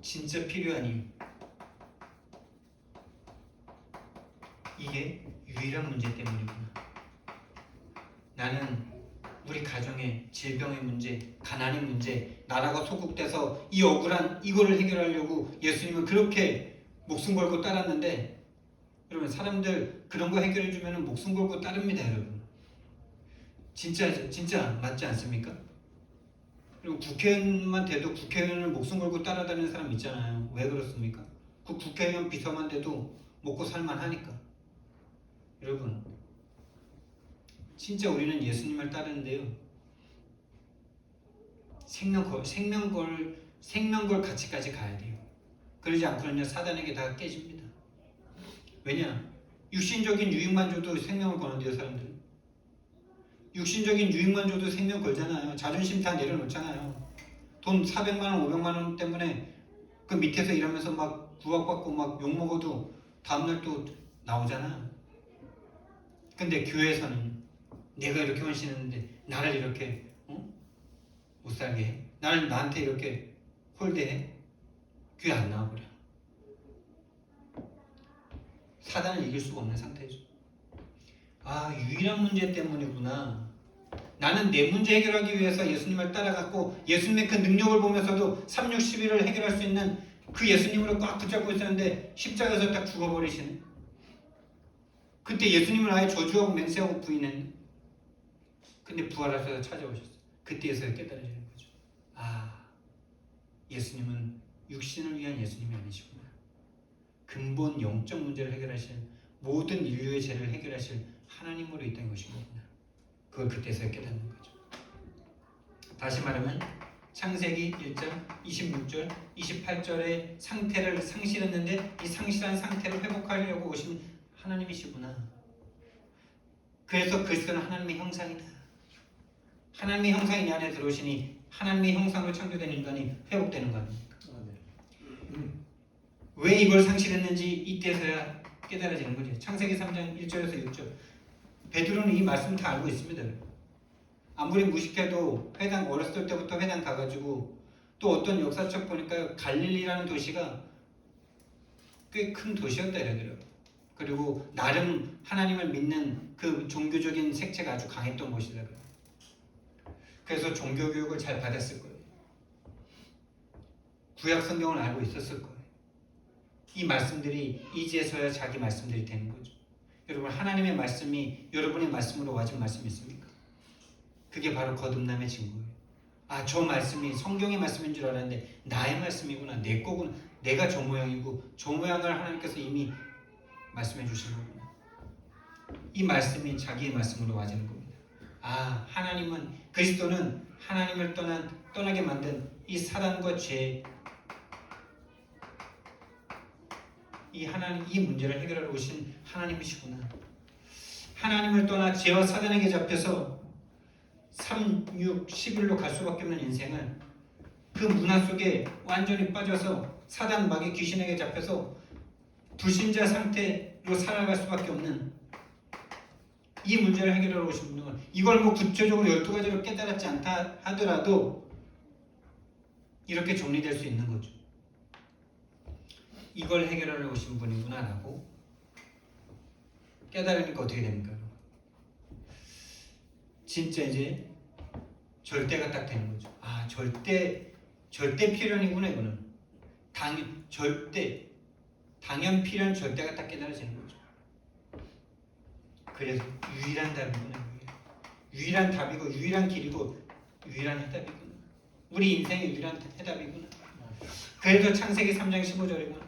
진짜 필요한 이유, 이게 유일한 문제 때문이구나. 나는 우리 가정의 질병의 문제, 가난의 문제, 나라가 소국돼서 이 억울한 이거를 해결하려고 예수님은 그렇게 목숨 걸고 따랐는데, 여러분 사람들 그런 거 해결해주면 목숨 걸고 따릅니다, 여러분. 진짜 맞지 않습니까? 그리고 국회의원만 돼도 국회의원을 목숨 걸고 따라다니는 사람 있잖아요. 왜 그렇습니까? 그 국회의원 비서만 돼도 먹고 살만 하니까. 여러분, 진짜 우리는 예수님을 따르는데요, 생명걸 가치까지 가야 돼요. 그러지 않고는요 사단에게 다 깨집니다. 왜냐? 육신적인 유익만 줘도 생명을 거는데요, 사람들은. 육신적인 유익만 줘도 생명 걸잖아요. 자존심 다 내려놓잖아요. 돈 400만 원, 500만 원 때문에 그 밑에서 일하면서 막 구박받고 막 욕먹어도 다음날 또 나오잖아. 근데 교회에서는 내가 이렇게 헌신했는데 나를 이렇게 못 살게 해? 나한테 이렇게 홀대해? 교회 안 나와버려. 사단을 이길 수가 없는 상태죠. 유일한 문제 때문이구나. 나는 내 문제 해결하기 위해서 예수님을 따라갔고 예수님의 그 능력을 보면서도 3, 6, 11을 해결할 수 있는 그 예수님으로 꽉 붙잡고 있었는데 십자가에서 딱 죽어버리시네. 그때 예수님을 아예 저주하고 맹세하고 부인했네. 근데 부활하셔서 찾아오셨어요. 그때에서 깨달아지는 거죠. 예수님은 육신을 위한 예수님이 아니시구나. 근본 영적 문제를 해결하실, 모든 인류의 죄를 해결하실 하나님으로 있다는 것이구나. 그걸 그때서 깨닫는 거죠. 다시 말하면 창세기 1장 26절 28절의 상태를 상실했는데 이 상실한 상태를 회복하려고 오신 하나님이시구나. 그래서 그리스도는 하나님의 형상이다. 하나님의 형상이 내 안에 들어오시니 하나님의 형상으로 창조된 인간이 회복되는 거 아닙니까? 왜 이걸 상실했는지 이때서야 깨달아지는 거죠. 창세기 3장 1절에서 6절. 베드로는 이 말씀 다 알고 있습니다. 아무리 무식해도 회당 어렸을 때부터 회당 가가지고 또 어떤 역사책 보니까 갈릴리라는 도시가 꽤 큰 도시였다 이러더라고요. 그리고 나름 하나님을 믿는 그 종교적인 색채가 아주 강했던 곳이더라고요. 그래서 종교 교육을 잘 받았을 거예요. 구약 성경을 알고 있었을 거예요. 이 말씀들이 이제서야 자기 말씀들이 되는 거죠. 여러분, 하나님의 말씀이 여러분의 말씀으로 와진 말씀이 있습니까? 그게 바로 거듭남의 증거예요. 아, 저 말씀이 성경의 말씀인 줄 알았는데 나의 말씀이구나, 내 거구나, 내가 저 모양이고 저 모양을 하나님께서 이미 말씀해 주신 거구나. 이 말씀이 자기의 말씀으로 와지는 겁니다. 아, 하나님은, 그리스도는 하나님을 떠나게 만든 이 사단과 죄, 이 문제를 해결하러 오신 하나님이시구나. 하나님을 떠나 죄와 사단에게 잡혀서 3, 6, 11로 갈 수밖에 없는 인생을 그 문화 속에 완전히 빠져서 사단, 마귀, 귀신에게 잡혀서 불신자 상태로 살아갈 수밖에 없는 이 문제를 해결하러 오신 분은 이걸 뭐 구체적으로 12가지로 깨달았지 않다 하더라도 이렇게 정리될 수 있는 거죠. 이걸 해결하러 오신 분이구나 라고 깨달으니까 어떻게 됩니까? 진짜 이제 절대가 딱 되는 거죠. 아, 절대 필연이구나. 이거는 당연 필연 절대가 딱 깨달아지는 거죠. 그래서 유일한 답이구나. 유일한 답이고 유일한 길이고 유일한 해답이구나. 우리 인생의 유일한 해답이구나. 그래서 창세기 3장 15절이구나.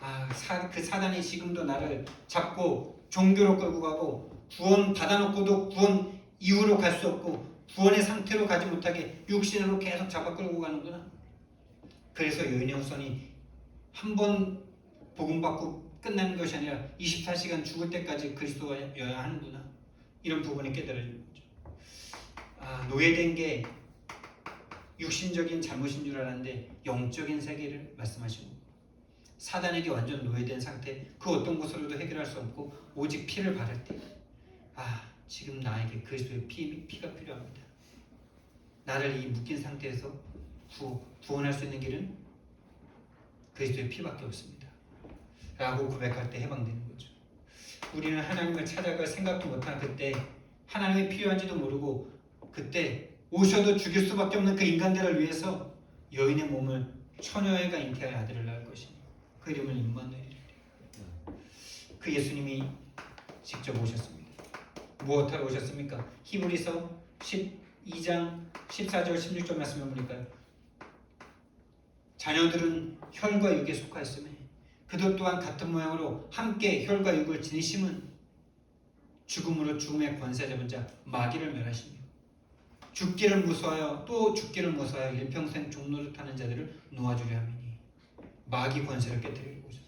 아, 그 사단이 지금도 나를 잡고 종교로 끌고 가고 구원 받아놓고도 구원 이후로 갈 수 없고 구원의 상태로 가지 못하게 육신으로 계속 잡아 끌고 가는구나. 그래서 여인의 후손이 한 번 복음 받고 끝나는 것이 아니라 24시간 죽을 때까지 그리스도여야 하는구나. 이런 부분이 깨달아지는 거죠. 아, 노예된 게 육신적인 잘못인 줄 알았는데 영적인 세계를 말씀하시고 사단에게 완전 노예된 상태, 그 어떤 것으로도 해결할 수 없고 오직 피를 바를 때, 아, 지금 나에게 그리스도의 피가 필요합니다. 나를 이 묶인 상태에서 구원할 수 있는 길은 그리스도의 피밖에 없습니다. 라고 고백할 때 해방되는 거죠. 우리는 하나님을 찾아갈 생각도 못한 그때, 하나님이 필요한지도 모르고 그때 오셔도 죽일 수밖에 없는 그 인간들을 위해서 여인의 몸을 처녀애가 잉태할 아들을 낳을 것이니 그 이름은 임마누엘이라. 그 예수님이 직접 오셨습니다. 무엇하러 오셨습니까? 히브리서 12장 14절 16절 말씀을 보니까 자녀들은 혈과 육에 속하였으며 그들 또한 같은 모양으로 함께 혈과 육을 지니심은 죽음으로 죽음의 권세 잡은 자 마귀를 멸하시며 죽기를 무서워하여 또 죽기를 무서워하여 일평생 종노릇 하는 자들을 놓아주려 함이니 마귀 권세를 깨뜨리고 오셨어요.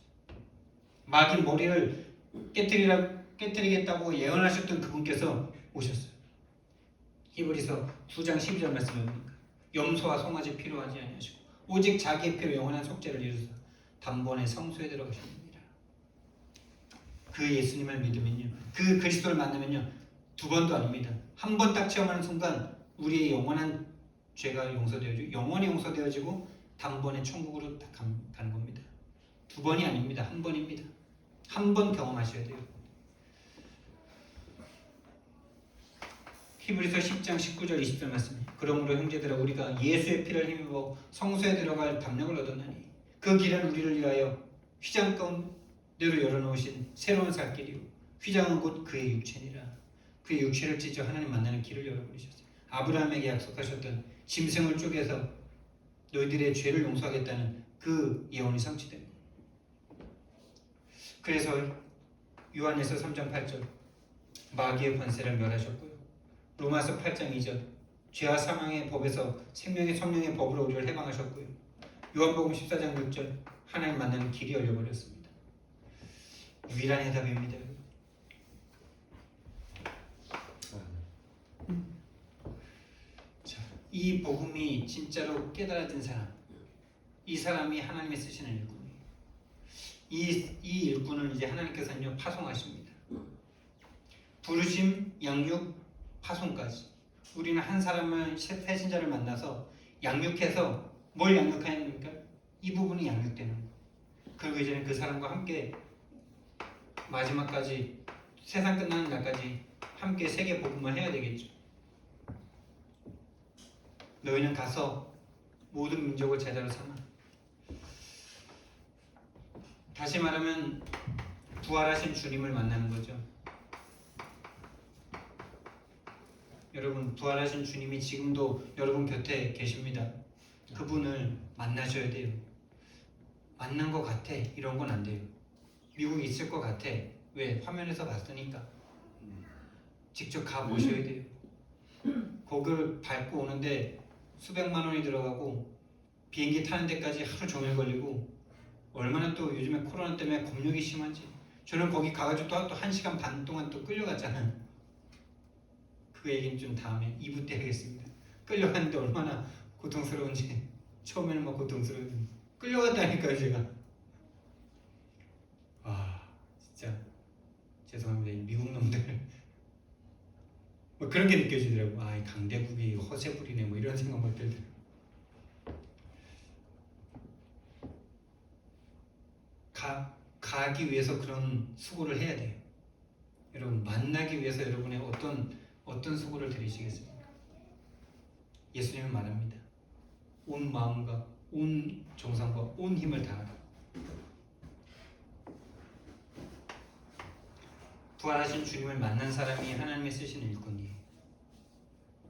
마귀 머리를 깨뜨리겠다고 예언하셨던 그분께서 오셨어요. 히브리서 9장 12절 말씀입니다. 염소와 송아지 필요하지 아니하시고 오직 자기의 피로 영원한 속죄를 이루사 단번에 성소에 들어가십니다. 그 예수님을 믿으면요, 그 그리스도를 만나면요, 두 번도 아닙니다. 한 번 딱 체험하는 순간 우리의 영원한 죄가 용서되어지고 영원히 용서되어지고 단번에 천국으로 딱 가는 겁니다. 두 번이 아닙니다. 한 번입니다. 한 번 경험하셔야 돼요. 히브리서 10장 19절 20절 말씀. 그러므로 형제들아 우리가 예수의 피를 힘입어 성소에 들어갈 담력을 얻었나니 그 길은 우리를 위하여 휘장 가운데로 열어놓으신 새로운 살길이요 휘장은 곧 그의 육체니라. 그의 육체를 찢어 하나님 만나는 길을 열어버리셨어요. 아브라함에게 약속하셨던 짐승을 쪼개서 너희들의 죄를 용서하겠다는 그 예언이 성취된 거예요. 그래서 요한에서 3장 8절 마귀의 권세를 멸하셨고요. 로마서 8장 2절 죄와 사망의 법에서 생명의 성령의 법으로 우리를 해방하셨고요. 요한복음 14장 6절 하나님 만나는 길이 열려버렸습니다. 유일한 해답입니다. 이 복음이 진짜로 깨달아진 사람, 이 사람이 하나님이 쓰시는 일꾼이에요. 이 일꾼을 이제 하나님께서는요 파송하십니다. 부르심, 양육, 파송까지. 우리는 한 사람을 새신자를 만나서 양육해서 뭘 양육하냐니까 이 부분이 양육되는 거예요. 그리고 이제는 그 사람과 함께 마지막까지 세상 끝나는 날까지 함께 세계 복음을 해야 되겠죠. 너희는 가서 모든 민족을 제자로 삼아. 다시 말하면 부활하신 주님을 만나는 거죠. 여러분, 부활하신 주님이 지금도 여러분 곁에 계십니다. 그분을 만나셔야 돼요. 만난 것 같아 이런 건 안 돼요. 미국에 있을 것 같아. 왜? 화면에서 봤으니까. 직접 가보셔야 돼요. 거기를 밟고 오는데 수백만 원이 들어가고 비행기 타는 데까지 하루 종일 걸리고 얼마나 또 요즘에 코로나 때문에 검역이 심한지. 저는 거기 가가지고 또 1시간 반 동안 또 끌려갔잖아요. 그 얘기는 좀 다음에 2부 때 하겠습니다. 끌려갔는데 얼마나 고통스러운지. 처음에는 막 고통스러운데 끌려갔다니까요 제가. 와 진짜 죄송합니다. 이 미국 놈들 뭐 그런 게 느껴지더라고. 아, 이 강대국이 허세부리네 뭐 이런 생각만 들더라고. 가기 위해서 그런 수고를 해야 돼요. 여러분 만나기 위해서 여러분의 어떤 수고를 들이시겠습니까? 예수님은 말합니다. 온 마음과 온 정성과 온 힘을 다하라. 부활하신 주님을 만난 사람이 하나님이 쓰시는 일꾼이에요.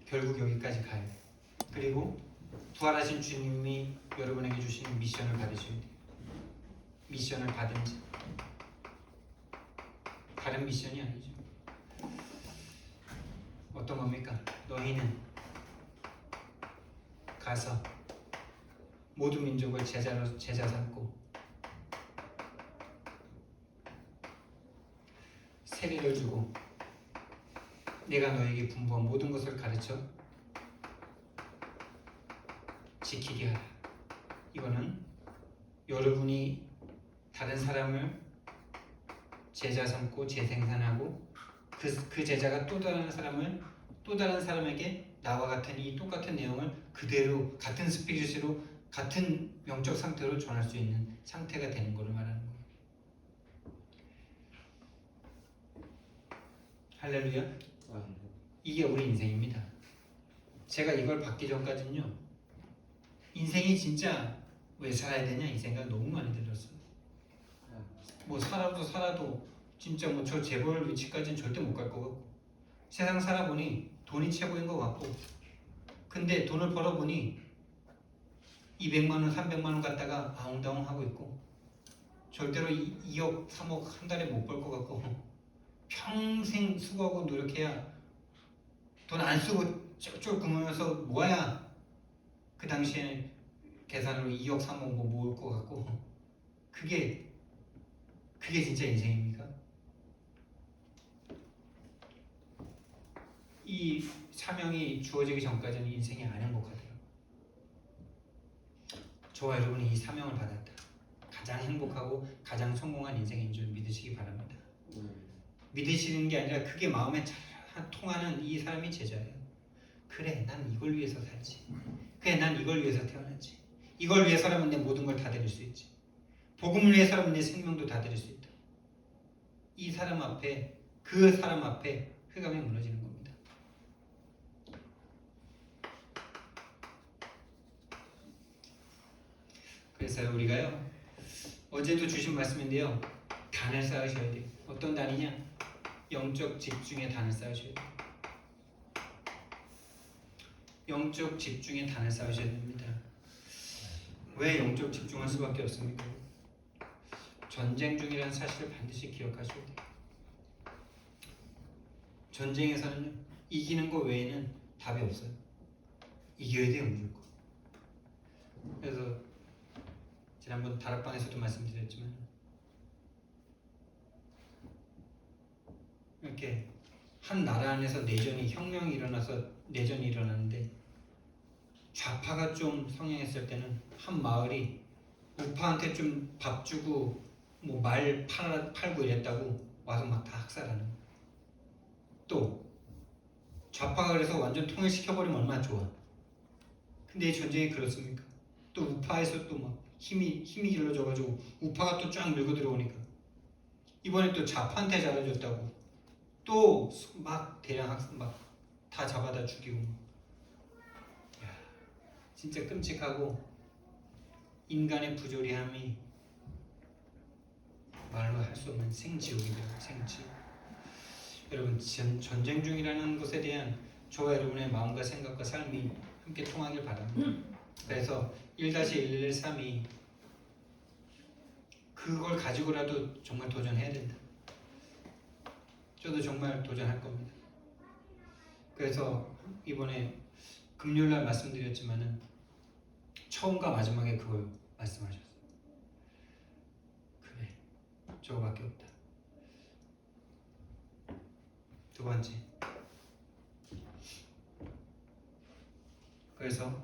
결국 여기까지 가요. 그리고 부활하신 주님이 여러분에게 주신 미션을 받으셔야 돼요. 미션을 받은 자. 다른 미션이 아니죠. 어떤 겁니까? 너희는 가서 모든 민족을 제자 삼고 세례를 주고 내가 너에게 분부한 모든 것을 가르쳐 지키게 하라. 이거는 여러분이 다른 사람을 제자 삼고 재생산하고 그 제자가 또 다른 사람에게 나와 같은 이 똑같은 내용을 그대로 같은 스피릿으로 같은 영적 상태로 전할 수 있는 상태가 되는 것을 말하는 거예요. 할렐루야. 이게 우리 인생입니다. 제가 이걸 받기 전까지는요 인생이 진짜 왜 살아야 되냐 이 생각 너무 많이 들었어요. 뭐 살아도 진짜 뭐 저 재벌 위치까지는 절대 못 갈 것 같고 세상 살아보니 돈이 최고인 것 같고 근데 돈을 벌어보니 200만 원, 300만 원 갖다가 아웅다웅 하고 있고 절대로 2억, 3억 한 달에 못 벌 것 같고 평생 수고하고 노력해야 돈 안 쓰고 쫄쫄 굶으면서 모아야 그 당시에 계산으로 2억, 3억 뭐 모을 것 같고 그게 진짜 인생입니까? 이 사명이 주어지기 전까지는 인생이 안 행복하더라고요. 저와 여러분이 이 사명을 받았다. 가장 행복하고 가장 성공한 인생인 줄 믿으시기 바랍니다. 믿으시는 게 아니라 그게 마음에 잘 통하는 이 사람이 제자예요. 그래, 난 이걸 위해서 살지. 그래, 난 이걸 위해서 태어났지. 이걸 위해서라면 내 모든 걸 다 드릴 수 있지. 복음을 위해서라면 내 생명도 다 드릴 수 있다. 이 사람 앞에, 그 사람 앞에 흑암이 무너지는 겁니다. 그래서 우리가요 어제도 주신 말씀인데요 단을 쌓으셔야 돼요. 어떤 단이냐? 영적 집중의 단을 쌓으셔야 돼요. 영적 집중의 단을 쌓으셔야 됩니다. 왜 영적 집중할 수밖에 없습니까? 전쟁 중이라는 사실을 반드시 기억하셔야 돼요. 전쟁에서는요 이기는 거 외에는 답이 없어요. 이겨야 돼요 무조건. 그래서 지난번 다락방에서도 말씀드렸지만 이렇게 한 나라 안에서 혁명이 일어나서 내전이 일어나는데 좌파가 좀 성행했을 때는 한 마을이 우파한테 좀 밥 주고 뭐 말 팔고 이랬다고 와서 막 다 학살하는 거예요. 또 좌파가 그래서 완전 통일시켜버리면 얼마나 좋아. 근데 이 전쟁이 그렇습니까? 또 우파에서 또 막 힘이 길러져가지고 우파가 또 쫙 밀고 들어오니까 이번에 또 좌파한테 잘해줬다고 또 막 대량 학살 막 다 잡아다 죽이고. 야, 진짜 끔찍하고 인간의 부조리함이 말로 할 수 없는 생지옥입니다. 생지옥. 여러분, 전쟁 중이라는 것에 대한 저와 여러분의 마음과 생각과 삶이 함께 통하길 바랍니다. 그래서 1-113이 그걸 가지고라도 정말 도전해야 된다. 저도 정말 도전할 겁니다. 그래서 이번에 금요일날 말씀드렸지만은 처음과 마지막에 그걸 말씀하셨어요. 그래, 저거밖에 없다. 두 번째, 그래서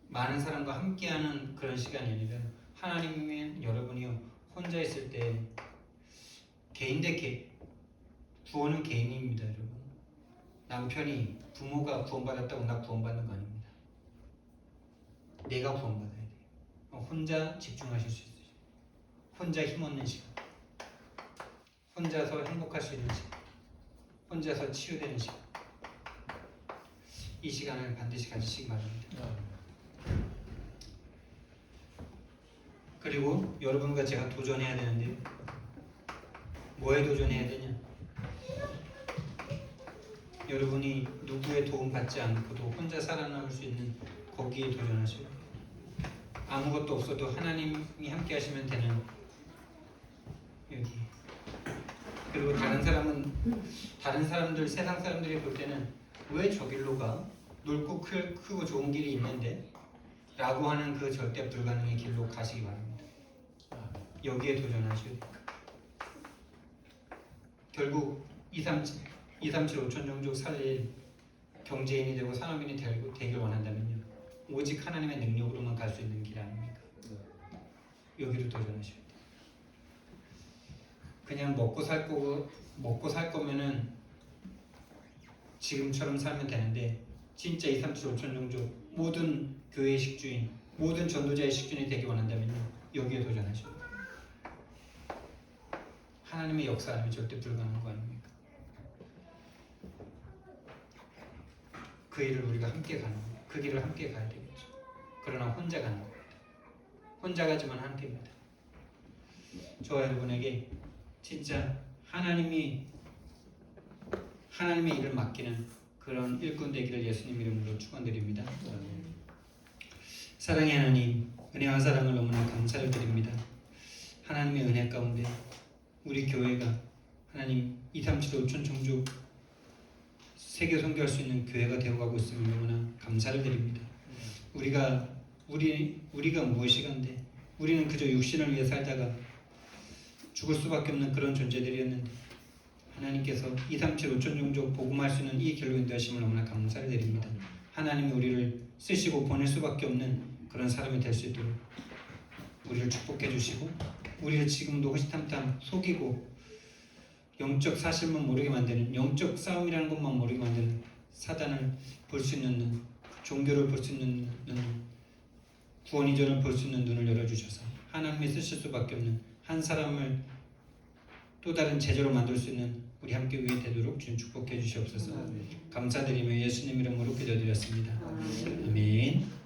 많은 사람과 함께하는 그런 시간이 아니라 하나님은 여러분이 혼자 있을 때 개인 대 구원은 개인입니다. 여러분, 남편이 부모가 구원받았다고 나 구원받는 거 아닙니다. 내가 구원받아야 돼요. 혼자 집중하실 수 있어요. 혼자 힘없는 시간, 혼자서 행복할 수 있는 시간, 혼자서 치유되는 시간, 이 시간을 반드시 가지시기 바랍니다. 그리고 여러분과 제가 도전해야 되는데 뭐에 도전해야 되냐? 여러분이 누구의 도움 받지 않고도 혼자 살아남을 수 있는 거기에 도전하시고, 아무것도 없어도 하나님이 함께 하시면 되는 여기. 그리고 다른 사람들, 세상 사람들이 볼 때는 왜 저 길로 가? 넓고 크고 좋은 길이 있는데? 라고 하는 그 절대 불가능의 길로 가시기 바랍니다. 여기에 도전하셔야 돼요. 결국 237 5천 종족 살릴 경제인이 되고 산업인이 되길 원한다면요, 오직 하나님의 능력으로만 갈 수 있는 길 아닙니까? 여기로 도전하셔야 돼요. 그냥 먹고 살 거면은 지금처럼 살면 되는데, 진짜 237 5천 종족 모든 교회의 식주인, 모든 전도자의 식주인이 되기 원한다면요, 여기에 도전하셔야 돼요. 하나님의 역사 아니면 절대 불가능한 거 아닙니까? 그 일을 우리가 함께 가는 거예요. 그 길을 함께 가야 되겠죠. 그러나 혼자 가는 겁니다. 혼자 가지만 함께입니다. 저와 여러분에게 진짜 하나님의 일을 맡기는 그런 일꾼 되기를 예수님 이름으로 축원드립니다. 사랑의 하나님, 은혜와 사랑을 너무나 감사를 드립니다. 하나님의 은혜 가운데 우리 교회가 하나님 237 5천 종족 세계 선교할 수 있는 교회가 되어가고 있음을 너무나 감사를 드립니다. 우리가 무엇이간데 우리는 그저 육신을 위해 살다가 죽을 수밖에 없는 그런 존재들이었는데, 하나님께서 237 5천 종족 복음할 수 있는 이 길로 인도하심을 너무나 감사를 드립니다. 하나님이 우리를 쓰시고 보낼 수밖에 없는 그런 사람이 될 수 있도록 우리를 축복해 주시고, 우리를 지금도 호시탐탐 속이고 영적 사실만 모르게 만드는, 영적 싸움이라는 것만 모르게 만드는 사단을 볼 수 있는 눈, 종교를 볼 수 있는 눈, 구원 이전을 볼 수 있는 눈을 열어주셔서 하나님이 쓰실 수밖에 없는 한 사람을 또 다른 제자로 만들 수 있는 우리 함께 위에 되도록 주님 축복해 주시옵소서. 감사드리며 예수님 이름으로 기도드렸습니다. 아멘.